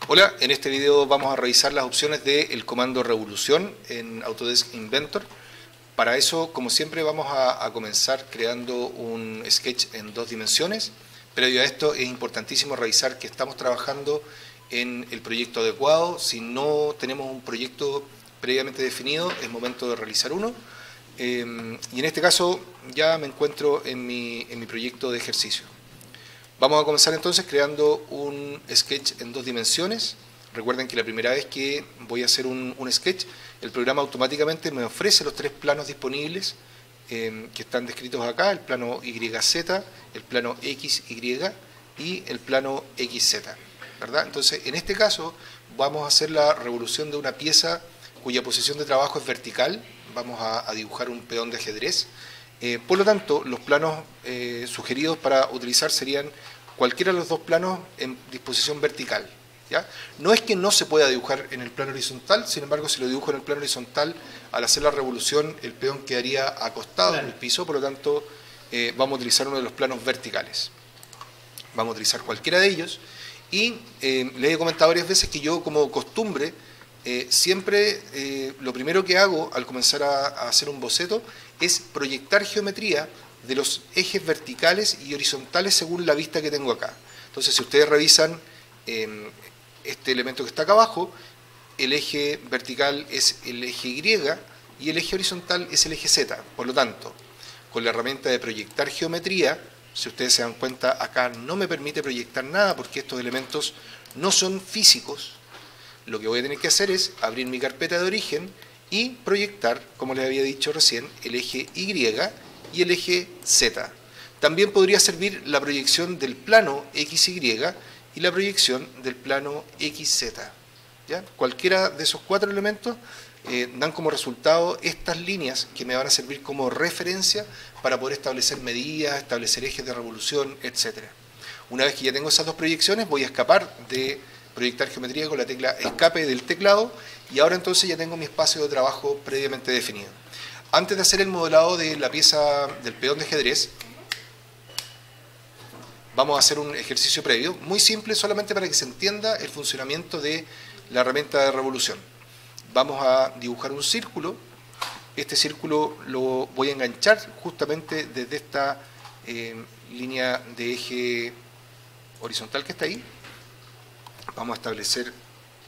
Hola, en este video vamos a revisar las opciones del comando revolución en Autodesk Inventor. Para eso, como siempre, vamos a comenzar creando un sketch en 2 dimensiones. Previo a esto es importantísimo revisar que estamos trabajando en el proyecto adecuado. Si no tenemos un proyecto previamente definido, es momento de realizar uno. Y en este caso ya me encuentro en mi proyecto de ejercicio. Vamos a comenzar entonces creando un sketch en 2 dimensiones. Recuerden que la primera vez que voy a hacer un sketch, el programa automáticamente me ofrece los 3 planos disponibles que están descritos acá: el plano YZ, el plano XY y el plano XZ, ¿verdad? Entonces, en este caso, vamos a hacer la revolución de una pieza cuya posición de trabajo es vertical. Vamos a dibujar un peón de ajedrez. Por lo tanto, los planos sugeridos para utilizar serían cualquiera de los 2 planos en disposición vertical, ¿ya? No es que no se pueda dibujar en el plano horizontal, sin embargo, si lo dibujo en el plano horizontal, al hacer la revolución, el peón quedaría acostado en el piso. Por lo tanto, vamos a utilizar uno de los planos verticales. Vamos a utilizar cualquiera de ellos. Y les he comentado varias veces que yo, como costumbre, siempre lo primero que hago al comenzar a hacer un boceto es proyectar geometría de los ejes verticales y horizontales según la vista que tengo acá. Entonces, si ustedes revisan este elemento que está acá abajo, el eje vertical es el eje Y y el eje horizontal es el eje Z. Por lo tanto, con la herramienta de proyectar geometría, si ustedes se dan cuenta, acá no me permite proyectar nada porque estos elementos no son físicos. Lo que voy a tener que hacer es abrir mi carpeta de origen y proyectar, como les había dicho recién, el eje Y y el eje Z. También podría servir la proyección del plano XY y la proyección del plano XZ, ¿ya? Cualquiera de esos 4 elementos dan como resultado estas líneas que me van a servir como referencia para poder establecer medidas, establecer ejes de revolución, etc. Una vez que ya tengo esas 2 proyecciones, voy a escapar de proyectar geometría con la tecla escape del teclado, y ahora entonces ya tengo mi espacio de trabajo previamente definido. Antes de hacer el modelado de la pieza del peón de ajedrez, vamos a hacer un ejercicio previo, muy simple, solamente para que se entienda el funcionamiento de la herramienta de revolución. Vamos a dibujar un círculo. Este círculo lo voy a enganchar justamente desde esta línea de eje horizontal que está ahí. Vamos a establecer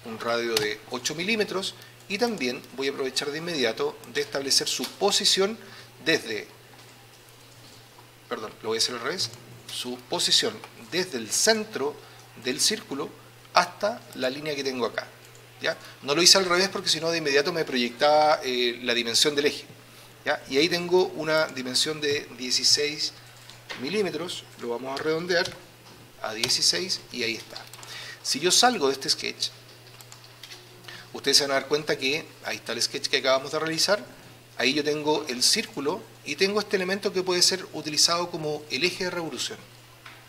un radio de 8 milímetros y también voy a aprovechar de inmediato de establecer su posición desde, perdón, lo voy a hacer al revés, su posición desde el centro del círculo hasta la línea que tengo acá, ¿ya? No lo hice al revés porque si no de inmediato me proyectaba la dimensión del eje, ¿ya? Y ahí tengo una dimensión de 16 milímetros, lo vamos a redondear a 16 y ahí está. Si yo salgo de este sketch, ustedes se van a dar cuenta que ahí está el sketch que acabamos de realizar. Ahí yo tengo el círculo y tengo este elemento que puede ser utilizado como el eje de revolución,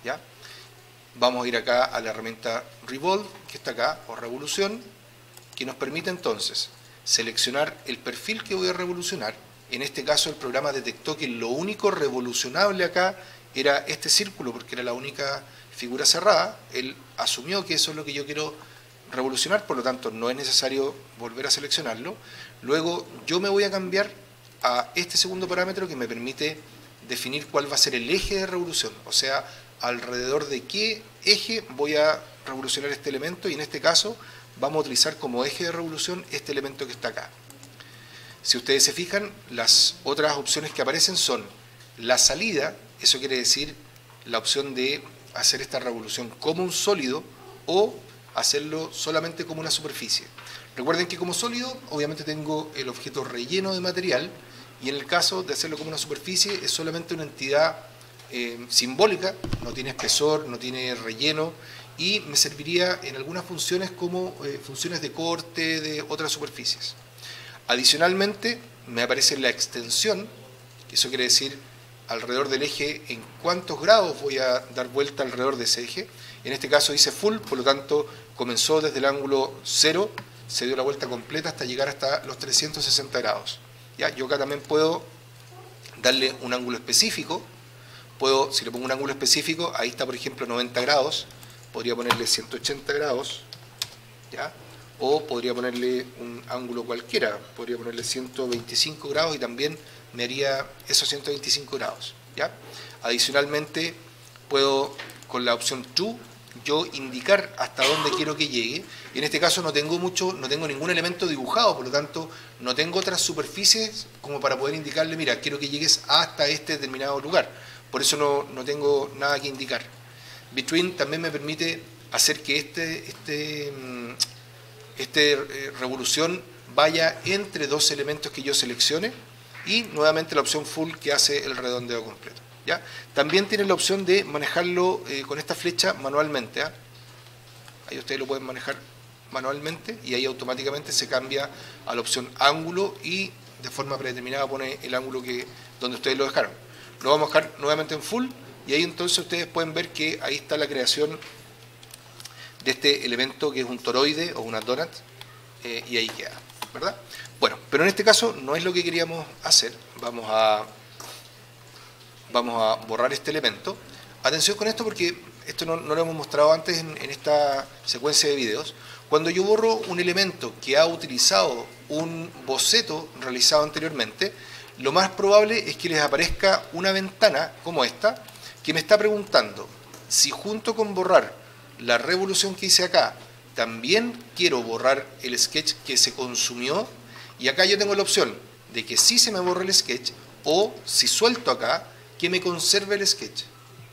¿ya? Vamos a ir acá a la herramienta Revolve, que está acá, o revolución, que nos permite entonces seleccionar el perfil que voy a revolucionar. En este caso el programa detectó que lo único revolucionable acá era este círculo, porque era la única figura cerrada. Él asumió que eso es lo que yo quiero revolucionar, por lo tanto no es necesario volver a seleccionarlo. Luego yo me voy a cambiar a este segundo parámetro que me permite definir cuál va a ser el eje de revolución, o sea, alrededor de qué eje voy a revolucionar este elemento, y en este caso vamos a utilizar como eje de revolución este elemento que está acá. Si ustedes se fijan, las otras opciones que aparecen son la salida, eso quiere decir la opción de hacer esta revolución como un sólido o hacerlo solamente como una superficie. Recuerden que como sólido obviamente tengo el objeto relleno de material, y en el caso de hacerlo como una superficie es solamente una entidad simbólica, no tiene espesor, no tiene relleno, y me serviría en algunas funciones como funciones de corte de otras superficies. Adicionalmente me aparece la extensión, eso quiere decir alrededor del eje en cuántos grados voy a dar vuelta alrededor de ese eje. En este caso dice full, por lo tanto comenzó desde el ángulo 0, se dio la vuelta completa hasta llegar hasta los 360 grados. ¿Ya? Yo acá también puedo darle un ángulo específico. Puedo, si le pongo un ángulo específico, ahí está por ejemplo 90 grados, podría ponerle 180 grados, ¿ya? O podría ponerle un ángulo cualquiera, podría ponerle 125 grados y también me haría esos 125 grados, ¿ya? Adicionalmente, puedo, con la opción To, yo indicar hasta dónde quiero que llegue. Y en este caso no tengo ningún elemento dibujado, por lo tanto, no tengo otras superficies como para poder indicarle, mira, quiero que llegues hasta este determinado lugar. Por eso no tengo nada que indicar. Between también me permite hacer que revolución vaya entre dos elementos que yo seleccione, y nuevamente la opción Full, que hace el redondeo completo, ¿ya? También tienen la opción de manejarlo con esta flecha manualmente, ¿eh? Ahí ustedes lo pueden manejar manualmente y ahí automáticamente se cambia a la opción ángulo y de forma predeterminada pone el ángulo donde ustedes lo dejaron. Lo vamos a dejar nuevamente en Full y ahí entonces ustedes pueden ver que ahí está la creación de este elemento que es un toroide o una donut, y ahí queda, ¿verdad? Bueno, pero en este caso no es lo que queríamos hacer. Vamos a borrar este elemento. Atención con esto porque esto no lo hemos mostrado antes en esta secuencia de videos. Cuando yo borro un elemento que ha utilizado un boceto realizado anteriormente, lo más probable es que les aparezca una ventana como esta que me está preguntando si junto con borrar la revolución que hice acá, también quiero borrar el sketch que se consumió, y acá yo tengo la opción de que sí se me borre el sketch, o si suelto acá, que me conserve el sketch,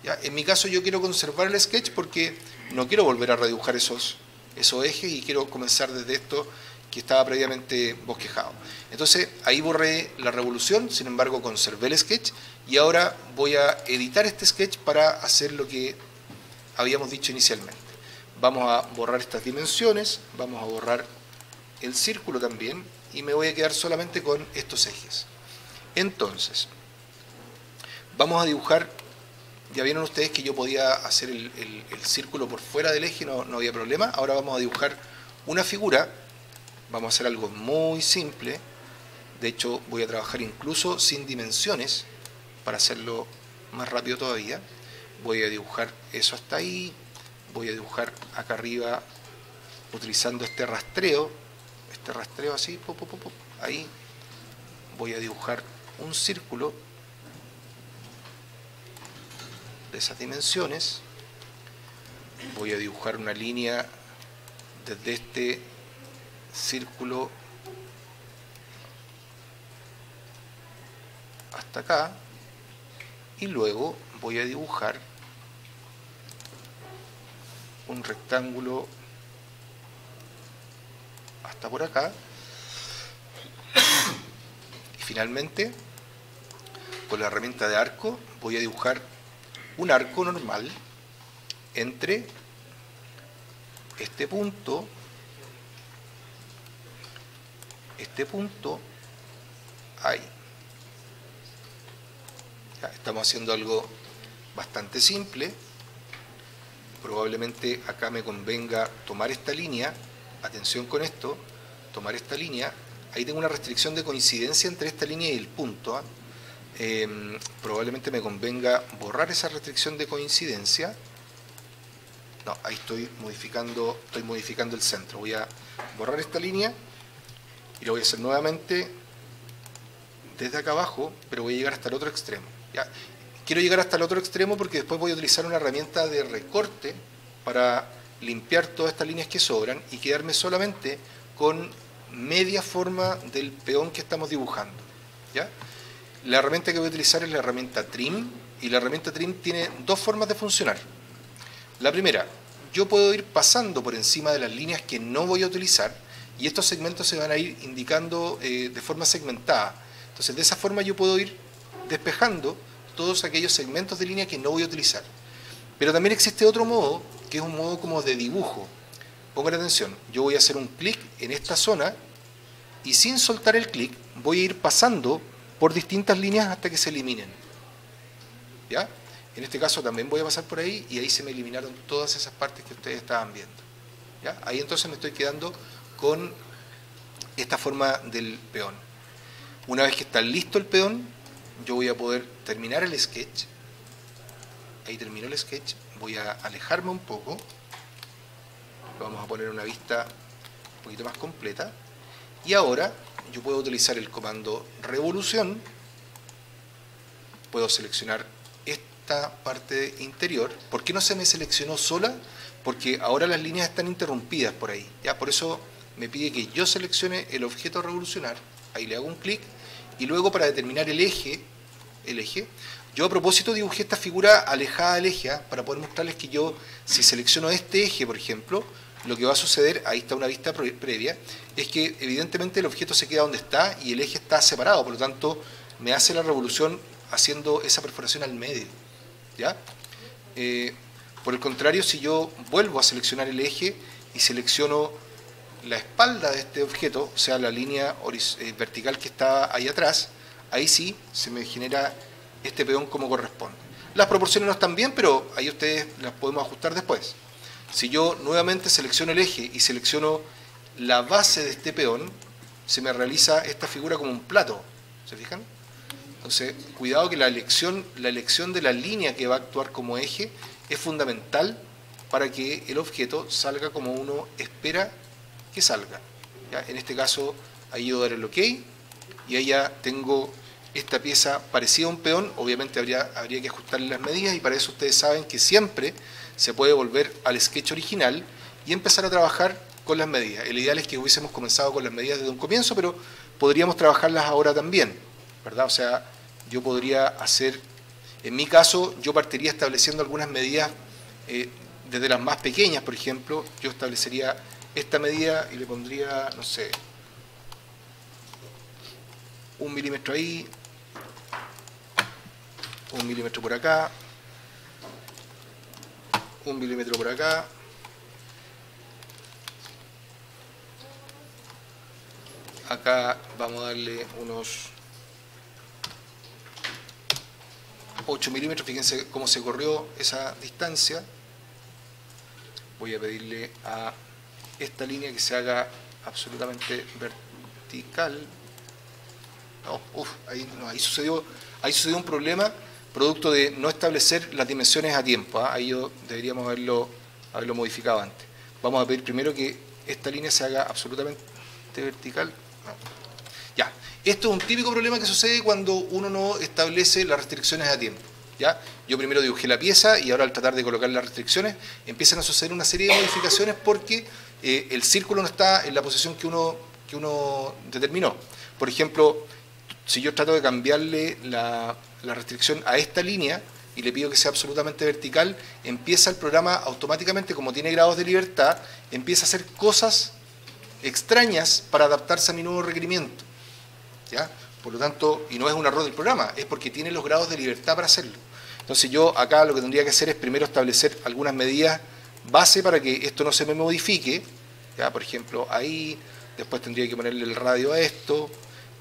¿ya? En mi caso yo quiero conservar el sketch porque no quiero volver a redibujar esos ejes y quiero comenzar desde esto que estaba previamente bosquejado. Entonces ahí borré la revolución, sin embargo conservé el sketch, y ahora voy a editar este sketch para hacer lo que habíamos dicho inicialmente. Vamos a borrar estas dimensiones, vamos a borrar el círculo también, y me voy a quedar solamente con estos ejes. Entonces, vamos a dibujar. Ya vieron ustedes que yo podía hacer el círculo por fuera del eje, no había problema. Ahora vamos a dibujar una figura. Vamos a hacer algo muy simple. De hecho, voy a trabajar incluso sin dimensiones para hacerlo más rápido todavía. Voy a dibujar eso hasta ahí. Voy a dibujar acá arriba utilizando este rastreo así, ahí. Voy a dibujar un círculo de esas dimensiones. Voy a dibujar una línea desde este círculo hasta acá, y luego voy a dibujar un rectángulo hasta por acá, y finalmente con la herramienta de arco voy a dibujar un arco normal entre este punto ahí. Ya, estamos haciendo algo bastante simple. Probablemente acá me convenga tomar esta línea. Atención con esto, tomar esta línea. Ahí tengo una restricción de coincidencia entre esta línea y el punto, ¿eh? Probablemente me convenga borrar esa restricción de coincidencia. No, ahí estoy modificando el centro. Voy a borrar esta línea y lo voy a hacer nuevamente desde acá abajo, pero voy a llegar hasta el otro extremo, ¿ya? Quiero llegar hasta el otro extremo porque después voy a utilizar una herramienta de recorte para limpiar todas estas líneas que sobran y quedarme solamente con media forma del peón que estamos dibujando, ¿ya? La herramienta que voy a utilizar es la herramienta Trim, y la herramienta Trim tiene dos formas de funcionar. La primera, yo puedo ir pasando por encima de las líneas que no voy a utilizar, y estos segmentos se van a ir indicando de forma segmentada. Entonces de esa forma yo puedo ir despejando todos aquellos segmentos de línea que no voy a utilizar. Pero también existe otro modo, que es un modo como de dibujo. Pongan atención, yo voy a hacer un clic en esta zona y sin soltar el clic voy a ir pasando por distintas líneas hasta que se eliminen, ¿ya? En este caso también voy a pasar por ahí y ahí se me eliminaron todas esas partes que ustedes estaban viendo, ¿ya? Ahí entonces me estoy quedando con esta forma del peón. Una vez que está listo el peón, yo voy a poder terminar el sketch. Ahí terminó el sketch. Voy a alejarme un poco. Vamos a poner una vista poquito más completa. Y ahora yo puedo utilizar el comando revolución, puedo seleccionar esta parte interior. ¿Por qué no se me seleccionó sola? Porque ahora las líneas están interrumpidas por ahí, ¿ya? Por eso me pide que yo seleccione el objeto revolucionar, ahí le hago un clic, y luego para determinar el eje, yo a propósito dibujé esta figura alejada del eje, ¿eh? Para poder mostrarles que yo, si selecciono este eje, por ejemplo, lo que va a suceder, ahí está una vista previa, es que evidentemente el objeto se queda donde está y el eje está separado, por lo tanto me hace la revolución haciendo esa perforación al medio, ¿ya? Por el contrario, si yo vuelvo a seleccionar el eje y selecciono la espalda de este objeto, o sea, la línea vertical que está ahí atrás, ahí sí se me genera este peón como corresponde. Las proporciones no están bien, pero ahí ustedes las podemos ajustar después. Si yo nuevamente selecciono el eje y selecciono la base de este peón, se me realiza esta figura como un plato, ¿se fijan? Entonces, cuidado que la elección de la línea que va a actuar como eje es fundamental para que el objeto salga como uno espera que salga, ¿ya? En este caso, ahí yo daré el OK y ahí ya tengo esta pieza parecida a un peón. Obviamente habría que ajustarle las medidas y para eso ustedes saben que siempre se puede volver al sketch original y empezar a trabajar con las medidas. El ideal es que hubiésemos comenzado con las medidas desde un comienzo, pero podríamos trabajarlas ahora también, ¿verdad? O sea, yo podría hacer, en mi caso, yo partiría estableciendo algunas medidas desde las más pequeñas, por ejemplo, yo establecería esta medida y le pondría, no sé, 1 milímetro ahí, 1 milímetro por acá, 1 milímetro por acá, acá vamos a darle unos 8 milímetros, fíjense cómo se corrió esa distancia. Voy a pedirle a esta línea que se haga absolutamente vertical. No, ahí sucedió un problema producto de no establecer las dimensiones a tiempo, ¿eh? Ahí deberíamos haberlo modificado antes. Vamos a pedir primero que esta línea se haga absolutamente vertical. No. Ya, esto es un típico problema que sucede cuando uno no establece las restricciones a tiempo, ¿ya? Yo primero dibujé la pieza y ahora al tratar de colocar las restricciones empiezan a suceder una serie de modificaciones porque el círculo no está en la posición que uno determinó. Por ejemplo, si yo trato de cambiarle la restricción a esta línea y le pido que sea absolutamente vertical, empieza el programa automáticamente, como tiene grados de libertad, empieza a hacer cosas extrañas para adaptarse a mi nuevo requerimiento, ¿ya? Por lo tanto, y no es un error del programa, es porque tiene los grados de libertad para hacerlo. Entonces yo acá lo que tendría que hacer es primero establecer algunas medidas base para que esto no se me modifique, ¿ya? Por ejemplo, ahí, después tendría que ponerle el radio a esto,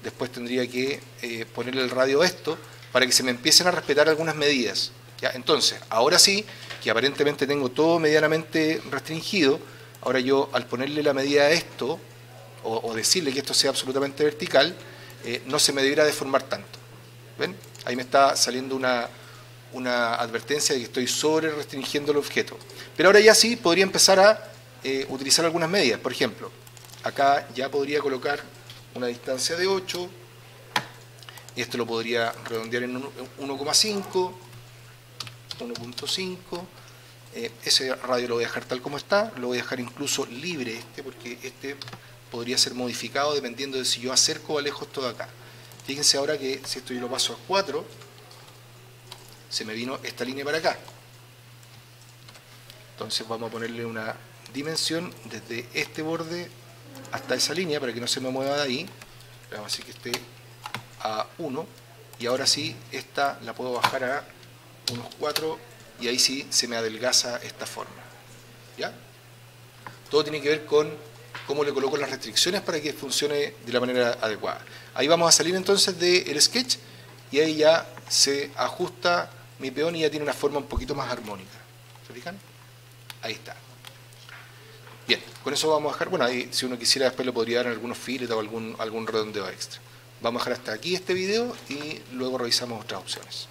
después tendría que ponerle el radio a esto, para que se me empiecen a respetar algunas medidas, ¿ya? Entonces, ahora sí, que aparentemente tengo todo medianamente restringido, ahora yo al ponerle la medida a esto, o decirle que esto sea absolutamente vertical, no se me debiera deformar tanto. ¿Ven? Ahí me está saliendo una advertencia de que estoy sobre restringiendo el objeto. Pero ahora ya sí podría empezar a utilizar algunas medidas. Por ejemplo, acá ya podría colocar una distancia de 8, esto lo podría redondear en 1,5, 1.5, ese radio lo voy a dejar tal como está, lo voy a dejar incluso libre porque este podría ser modificado dependiendo de si yo acerco o alejo esto de acá. Fíjense ahora que si esto yo lo paso a 4, se me vino esta línea para acá. Entonces vamos a ponerle una dimensión desde este borde hasta esa línea para que no se me mueva de ahí. Vamos a decir que esté a 1 y ahora sí esta la puedo bajar a unos 4 y ahí sí se me adelgaza esta forma, ¿ya? Todo tiene que ver con cómo le coloco las restricciones para que funcione de la manera adecuada. Ahí vamos a salir entonces del sketch y ahí ya se ajusta mi peón y ya tiene una forma un poquito más armónica. ¿Se fijan? Ahí está. Bien, con eso vamos a dejar, bueno, ahí si uno quisiera después le podría dar algunos filetes o algún redondeo extra. Vamos a dejar hasta aquí este video y luego revisamos otras opciones.